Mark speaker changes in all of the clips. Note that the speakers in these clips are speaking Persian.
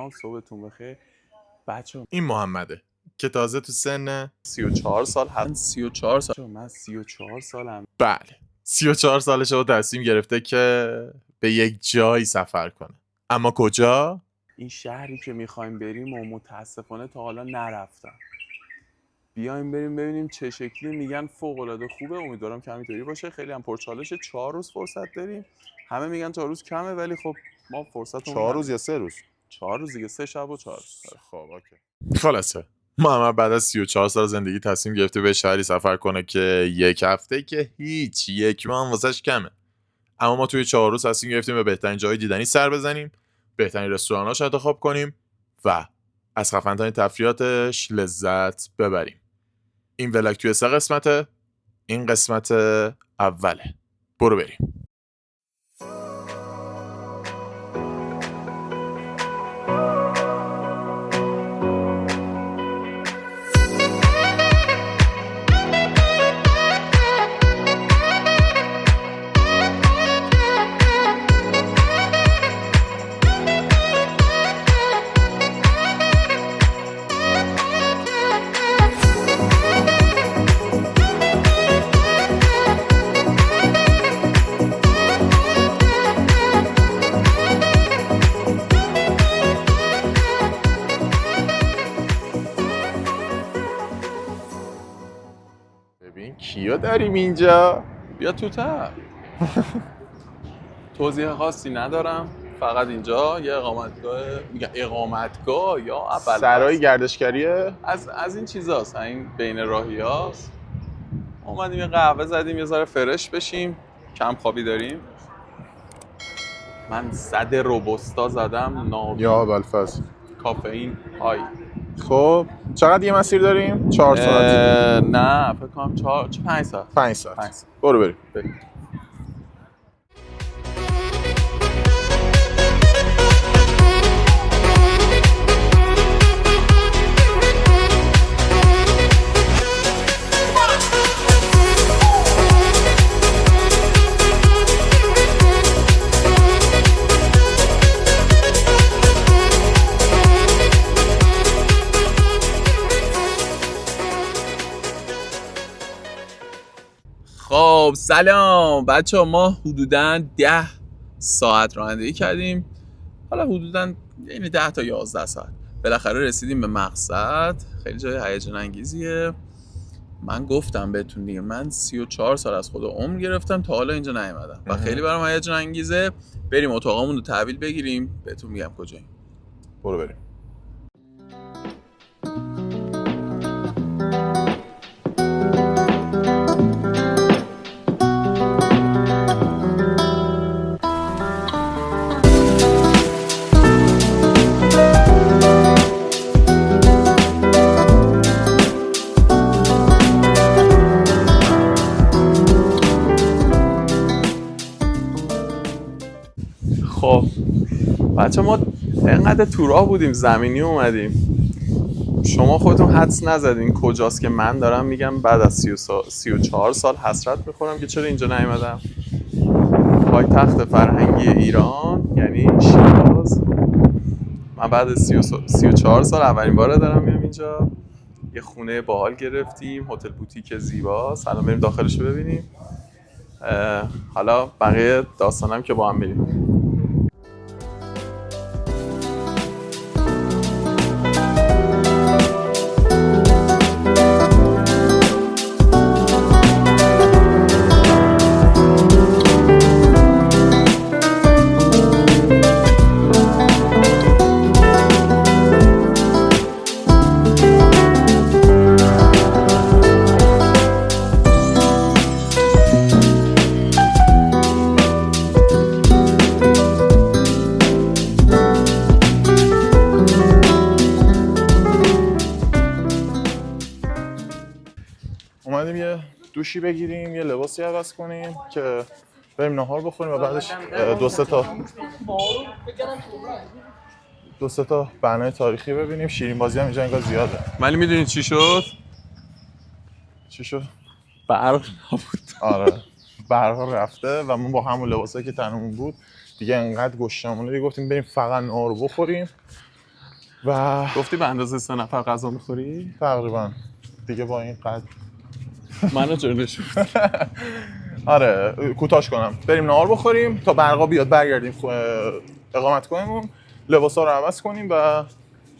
Speaker 1: سلام، صبحتون بخیر بچه.
Speaker 2: این محمده که تازه تو سن
Speaker 1: 34 سال هست. 34 سال من 34 سالم.
Speaker 2: بله 34 سالشه و تصمیم گرفته که به یک جایی سفر کنه. اما کجا؟
Speaker 1: این شهری که میخوایم بریم و متاسفانه تا حالا نرفتم. بیایم بریم ببینیم چه شکلی. میگن فوق العاده خوبه، امیدوارم که همینطوری باشه. خیلی هم پرچالشه. 4 روز فرصت داریم. همه میگن 4 روز کمه، ولی خب ما فرصتمون
Speaker 2: 4 روز یا 3 روز؟
Speaker 1: 4 روز دیگه، 3 شب و 4 روز.
Speaker 2: خب اوکی. خلاصه محمد بعد از 34 سال زندگی تصمیم گرفته به شهری سفر کنه که یک هفته که هیچ، یک ماه واسش کمه. اما ما توی 4 روز تصمیم گرفتیم به بهترین جای دیدنی سر بزنیم، بهترین رستوراناش انتخاب کنیم و از خفن‌ترین تفریحاتش لذت ببریم. این ولاگ توی 3 قسمته. این قسمت اوله. برو بریم. ببین کیا داریم اینجا؟
Speaker 1: بیا توتر. توضیح خاصی ندارم، فقط اینجا یه اقامتگاه یا اول
Speaker 2: سرای گردشگریه.
Speaker 1: از این چیزاست، این بین راهی هاست. اومدیم یه قهوه زدیم، یه ذره فرش بشیم. کم خوابی داریم. من صد روبوستا زدم، نابی
Speaker 2: یا بلفز
Speaker 1: کافئین های.
Speaker 2: خب چقدر یه مسیر داریم؟ 4 ساعت؟
Speaker 1: نه فکر کنم 5 ساعت.
Speaker 2: 5 ساعت. برو بریم.
Speaker 1: خب سلام بچه ها، ما حدوداً 10 ساعت رانندگی کردیم. حالا حدوداً یعنی 10 تا 11 ساعت. بالاخره رسیدیم به مقصد. خیلی جای هیجان انگیزیه. من گفتم بهتون دیگه، من 34 سال از خدا عمر گرفتم تا حالا اینجا نیومدم و خیلی برام هیجان انگیزه. بریم اتاقمون رو تحویل بگیریم، بهتون میگم کجاییم.
Speaker 2: برو بریم.
Speaker 1: خب بچه ما اینقدر تو راه بودیم، زمینی اومدیم. شما خودتون حدس نزدین کجاست که من دارم میگم بعد از 34 سال حسرت میخورم که چرا اینجا نیومدم. پایتخت فرهنگی ایران یعنی شیراز. من بعد از 34 سال اولین باره دارم میام اینجا. یه خونه باحال گرفتیم، هتل بوتیک زیباست. الان بریم داخلش رو ببینیم. حالا بقیه داستانم که با هم بریم.
Speaker 2: اومدیم یه دوشی بگیریم، یه لباسی عوض کنیم که بریم نهار بخوریم و بعدش دو سه تا بنای تاریخی ببینیم. شیرین بازی هم اینجا انگار زیاده.
Speaker 1: ولی میدونید چی شد؟
Speaker 2: چی شد؟
Speaker 1: برق نبود.
Speaker 2: آره برق رفته و ما با همون لباسایی که تنمون بود دیگه انقدر گشتمونه دیگه گفتیم بریم فقط نهار بخوریم و
Speaker 1: گفتی به اندازه 3 نفر غذا میخوری؟
Speaker 2: تقریبا دیگه با این قد
Speaker 1: منو چرا نشون؟
Speaker 2: آره کوتاش کنم بریم نهار بخوریم تا برقا بیاد برگردیم اقامت کنیم لباسا رو عوض کنیم و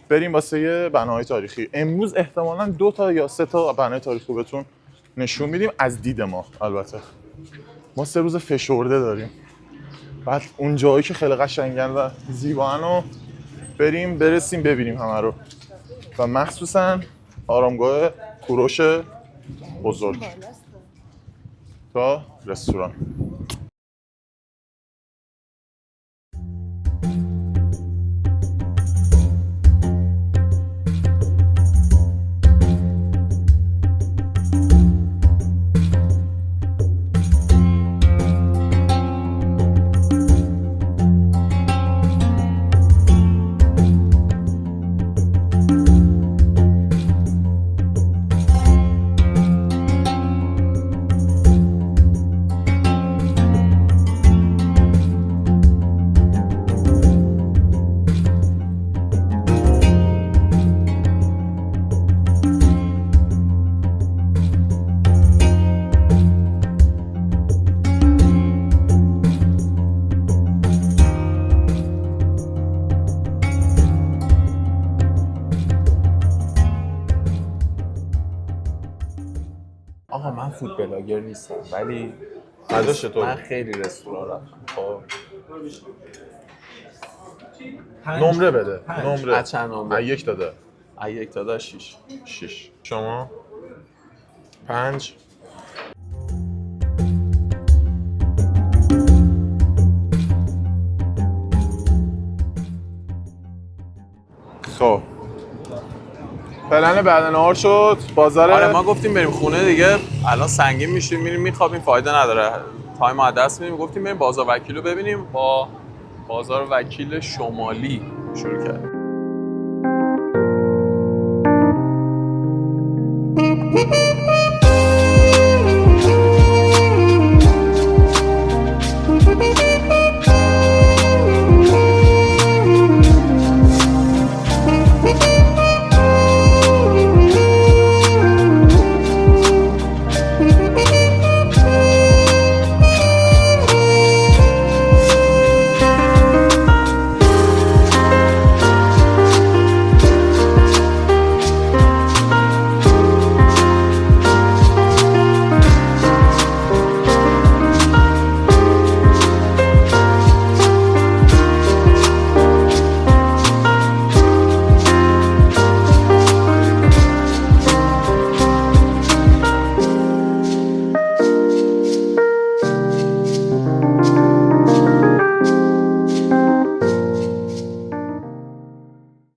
Speaker 2: بریم واسه یه بناهای تاریخی. امروز احتمالاً 2 تا یا 3 تا بنای تاریخی بهتون نشون میدیم از دید ما. البته ما 3 روز فشرده داریم، بعد اون جایی که خیلی قشنگن و زیبان رو برسیم ببینیم همه رو و مخصوصاً آرامگاه کوروش بزرگ تا رستوران.
Speaker 1: آها من فود بلاگر نیستم ولی
Speaker 2: غذاش چطور؟
Speaker 1: من خیلی رستوران رفتم. خب
Speaker 2: نمره بده. نمره
Speaker 1: از چند نمره؟
Speaker 2: 1 داده.
Speaker 1: از 1 تا 6.
Speaker 2: 6. شما 5. خب پلن بعد نهار شد بازار.
Speaker 1: آره ما گفتیم بریم خونه دیگه، الان سنگین میشیم میریم میخوابیم فایده نداره تایم از دست میدیم. گفتیم بریم بازار وکیل رو ببینیم. با بازار وکیل شمالی شروع کردیم.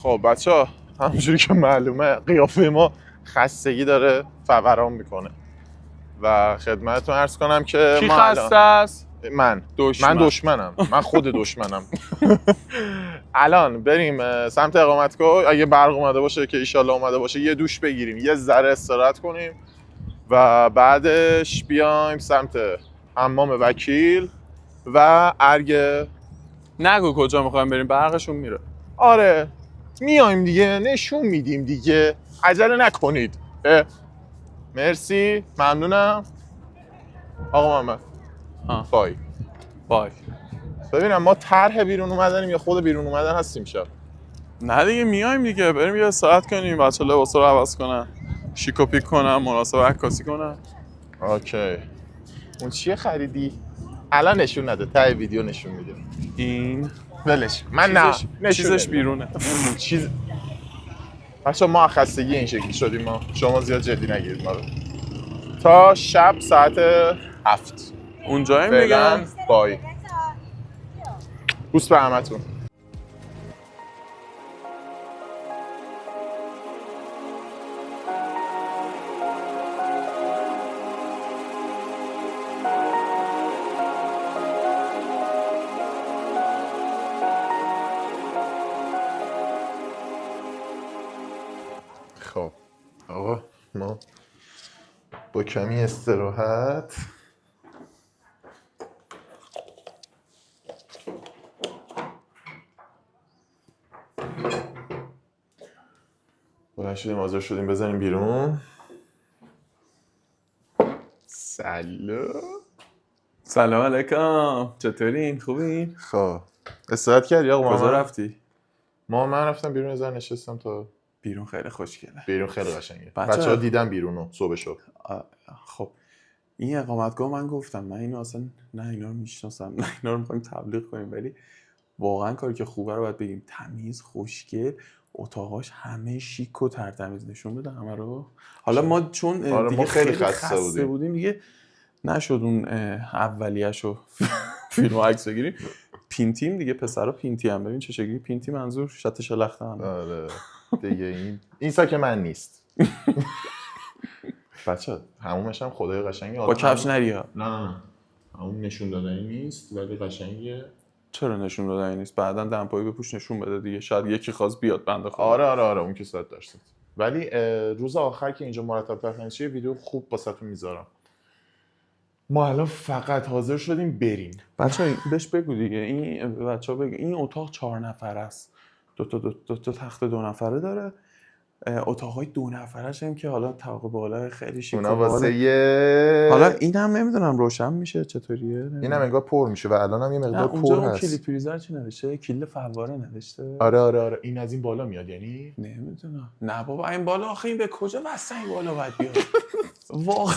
Speaker 2: خب بچه‌ها همونجوری که معلومه قیافه ما خستگی داره فوران میکنه و خدمتتون عرض کنم که
Speaker 1: کی
Speaker 2: ما
Speaker 1: خسته است؟
Speaker 2: من دشمنم. من خود دشمنم. الان بریم سمت اقامتگاه. اگه برق اومده باشه که ایشالله اومده باشه یه دوش بگیریم، یه ذره استراحت کنیم و بعدش بیایم سمت حمام وکیل و ارگ.
Speaker 1: نگو کجا میخوایم بریم، برقشون میره.
Speaker 2: آره میایم دیگه، نشون میدیم دیگه، عجله نکنید. مرسی، ممنونم آقا محمد. بای. ببینم ما طرح بیرون اومدنیم یا خود بیرون اومدن هستیم شب؟
Speaker 1: نه دیگه میایم دیگه، بریم یه ساعت کنیم، بچه لباسا رو عوض کنن، شیک و پیک کنن، مناسب عکاسی کنن.
Speaker 2: اوکی. اون چیه خریدی؟ الان نشون نده، ته ویدیو نشون میده.
Speaker 1: این
Speaker 2: ولش من نه
Speaker 1: چیزش بیرونه.
Speaker 2: چیز بچه‌ها ما خستگی این شکلی شدیم، ما شما زیاد جدی نگیرید ما رو. تا شب ساعت 7
Speaker 1: اونجاییم دیگه.
Speaker 2: بای. بوس به همتون. خب آقا ما با کمی استراحت بلند شدیم حاضر شدیم بزنیم بیرون.
Speaker 1: سلام علیکم، چطورین؟ خوبین؟
Speaker 2: خب استراحت کردی آقا؟
Speaker 1: کجا رفتی؟
Speaker 2: من رفتم بیرون از نشستم تا
Speaker 1: بیرون خیلی خوشگله.
Speaker 2: بیرون خیلی قشنگه.
Speaker 1: بچه‌ها
Speaker 2: بچه‌ها دیدن بیرونو صبح شب.
Speaker 1: خب این اقامتگاه من گفتم من اینو اصلا نه اینا رو میشناسم نه اینا رو می‌خوایم تبلیغ کنیم، ولی واقعا کاری که خوبه رو باید بگیم. تمیز، خوشگل، اتاقاش همه شیک و ترتمیز. نشون بده همه رو. حالا ما چون دیگه
Speaker 2: ما
Speaker 1: خیلی خسته بودیم دیگه نشد اون اولیه‌شو فیلم و عکس بگیریم. پینتیم دیگه، پسرا پینتی هم. ببین چه شکلی پینتی، منظور شت شلخته هم.
Speaker 2: آره دیگه این ساک من نیست. بچه همومش هم خدای قشنگه.
Speaker 1: با کفش نریا.
Speaker 2: نه همون نشون دادنی نیست ولی قشنگه.
Speaker 1: چرا نشون دادنی نیست؟ بعداً دمپایی بپوش نشون بده دیگه. شاید یکی خواست بیاد بنده خدا.
Speaker 2: آره اون که 100 داشت. ولی روز آخر که اینجا مرتب تخلیه شه ویدیو خوب واسهتون میذارم. ما الان فقط حاضر شدیم بریم.
Speaker 1: بچه‌ها بهش بگو دیگه. این بچه‌ها بگو این اتاق 4 نفره است. دو تا تخت 2 نفره داره. اتاقای 2 نفره‌ش هم که حالا طبق بالا خیلی شیک.
Speaker 2: اونا واسه
Speaker 1: حالا اینم نمیدونم روشن میشه چطوریه.
Speaker 2: اینم انگار پر میشه و الان هم یه مقدار پر هست.
Speaker 1: اونجا کلیپ پریزر چی نوشته؟ کلید فواره نوشته.
Speaker 2: آره این از این بالا میاد یعنی؟
Speaker 1: نمیدونم. نه بابا این بالا آخه این به کجا واسه این بالا باید بیاد؟ واقعا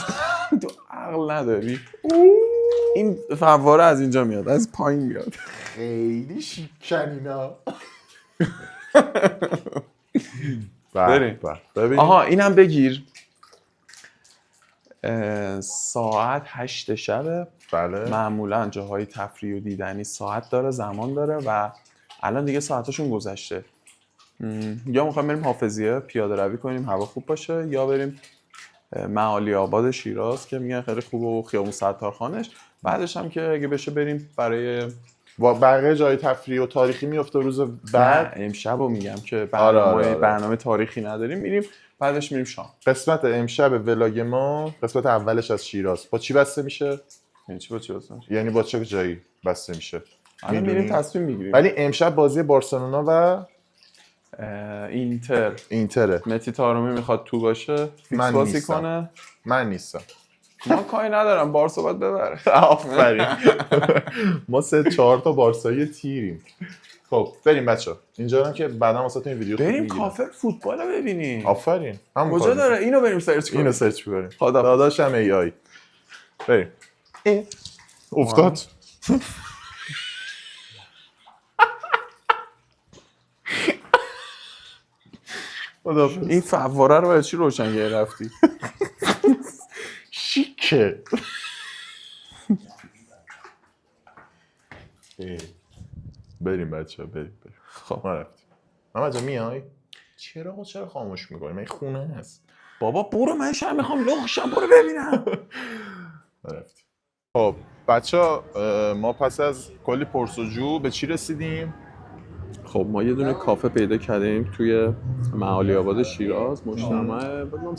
Speaker 1: تو عقل نداری. این فواره از اینجا میاد، از پایین میاد.
Speaker 2: خیلی شیکن اینا.
Speaker 1: بریم.
Speaker 2: ببین.
Speaker 1: آها اینم بگیر. ساعت 8 شبه.
Speaker 2: بله.
Speaker 1: معمولا جاهای تفریح و دیدنی ساعت داره، زمان داره و الان دیگه ساعتاشون گذشته. یا میخوایم بریم حافظیه پیاده روی کنیم هوا خوب باشه، یا بریم معالی آباد شیراز که میگن خیلی خوبه و خیابون ستارخانش. بعدش هم که اگه بشه بریم برای
Speaker 2: بقیه جای تفریح و تاریخی میفته روز بعد.
Speaker 1: امشبو میگم که برنامه تاریخی نداریم، میریم بعدش میریم شام.
Speaker 2: قسمت امشب ولاگ ما قسمت اولش از شیراز با چی بسته میشه؟
Speaker 1: یعنی چی با چی بسته میشه؟
Speaker 2: یعنی با چه جایی بسته میشه؟
Speaker 1: الان میریم تصمیم میگیریم.
Speaker 2: ولی امشب بازی بارسلونا و
Speaker 1: اینتره. متی طارمی میخواد تو باشه، فیکس بازی کنه.
Speaker 2: من نیستم.
Speaker 1: من کاری ندارم، بارسا باید ببره.
Speaker 2: آفرین. ما 3-4 تا بارسایی تیریم. خب بریم بچه‌ها. اینجا هم که بعدا واسهتون ویدیو
Speaker 1: بریم کافه فوتبال رو ببینیم.
Speaker 2: آفرین.
Speaker 1: کجا داره؟ اینو بریم سرچ کنیم.
Speaker 2: اینو سرچ کنیم. داداشم ای آی. بریم. افتاد.
Speaker 1: این فواره رو برای چی روشنگری رفتی؟
Speaker 2: شیکه. بریم بچه بریم. خب ما رفتیم. محمد جان میای؟ چرا خاموش میکنی؟ من خونه هست.
Speaker 1: بابا برو، من شب میخوام لخشم، برو ببینم.
Speaker 2: رفتیم. خب بچه ما پس از کلی پرسجو به چی رسیدیم؟
Speaker 1: خب ما یه دونه کافه پیدا کردیم توی معالی آباد شیراز، مجتمع بگم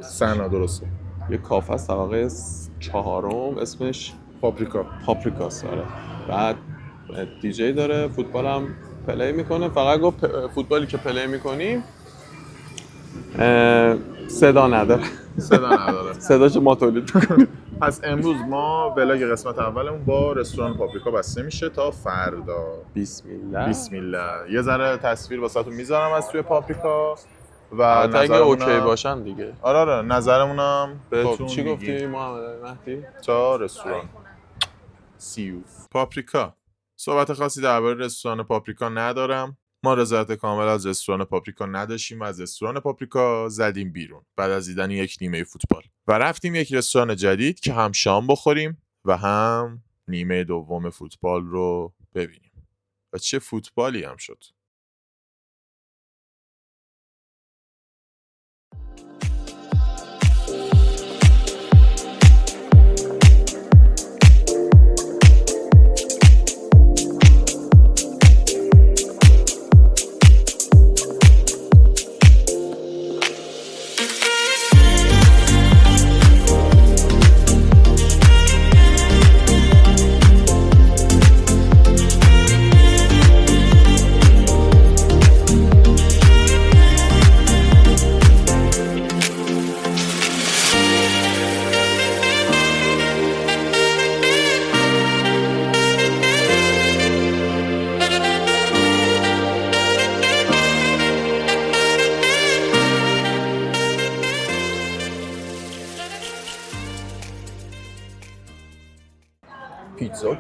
Speaker 1: سنا
Speaker 2: درسته.
Speaker 1: یه کافه است طبقه 4 اسمش پاپریکاست. آره. بعد دیجی داره، فوتبال هم پلی میکنه. فقط گفت فوتبالی که پلی میکنیم صدا نداره. صداشو ما تولید میکنیم.
Speaker 2: پس امروز ما ولاگ قسمت اولمون با رستوران پاپریکا بسته میشه تا فردا. بسم الله. یه ذره تصویر واسهتون میذارم از توی پاپریکا و
Speaker 1: اگه اوکی باشن دیگه.
Speaker 2: آره نظرمونم
Speaker 1: بهتون چی گفتی محمد مهدی؟
Speaker 2: تا رستوران سیو پاپریکا. صحبت خاصی درباره رستوران پاپریکا ندارم. ما رضایت کامل از رستوران پاپریکا نداشتیم و از رستوران پاپریکا زدیم بیرون بعد از دیدن یک نیمه فوتبال و رفتیم یک رستوران جدید که هم شام بخوریم و هم نیمه دوم فوتبال رو ببینیم و چه فوتبالی هم شد.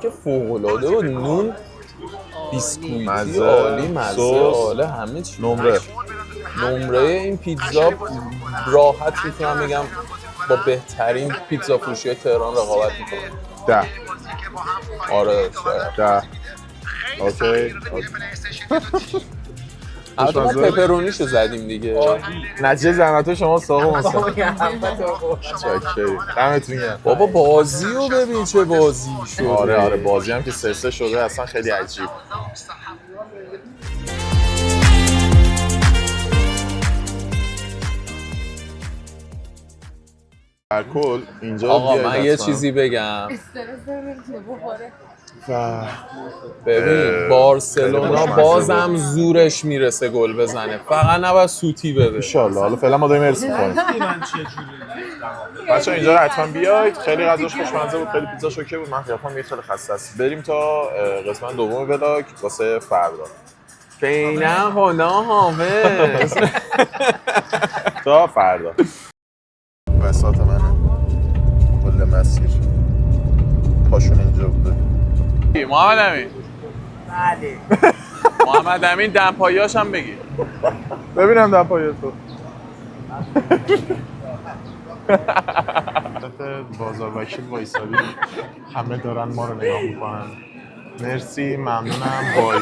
Speaker 1: که فوق‌العاده بود. نون بیسکویتی
Speaker 2: مزه،
Speaker 1: عالی، مزه
Speaker 2: سس،
Speaker 1: عالی، همه چی.
Speaker 2: نمره
Speaker 1: این پیتزا راحت میتونم بگم با بهترین پیتزا فروشی تهران رقابت میکنه.
Speaker 2: 10.
Speaker 1: آره شاید.
Speaker 2: 10. اوکی.
Speaker 1: البته ما پپرونیشو زدیم دیگه.
Speaker 2: نتیجه زحمت شما ساق مصطفی. چاکری. دمتون گرم.
Speaker 1: بابا بازی رو ببین چه بازی شده.
Speaker 2: آره بازی هم که 3-3 شده اصلا خیلی عجیب. در کل اینجا
Speaker 1: آقا
Speaker 2: بیاید
Speaker 1: من یه
Speaker 2: حتما.
Speaker 1: چیزی بگم.
Speaker 2: و
Speaker 1: ببین بارسلونا
Speaker 2: خوشمزه
Speaker 1: بازم زورش میرسه گل بزنه، فقط نباید سوتی بده.
Speaker 2: انشالله. حالا فعلا ما داریم ارس می‌کنیم. بچه‌ها اینجا رو حتما بیاید. خیلی غذاش خوشمزه بود، خیلی پیتزا شوکه بود. من قیافم یه خیلی خسته است. بریم تا قسمت دوم ولاگ واسه فردا.
Speaker 1: فعلا خدا حافظ.
Speaker 2: تا فردا. بساط منه. کل مسیر. پاشون اینجا بوده.
Speaker 1: محمد امین. بله. محمد امین دمپاییاش هم بگیر.
Speaker 2: ببینم در پای تو. بازار وکیل وایسادی، همه دارن ما رو نگاه میکنن. مرسی، ممنونم، بای.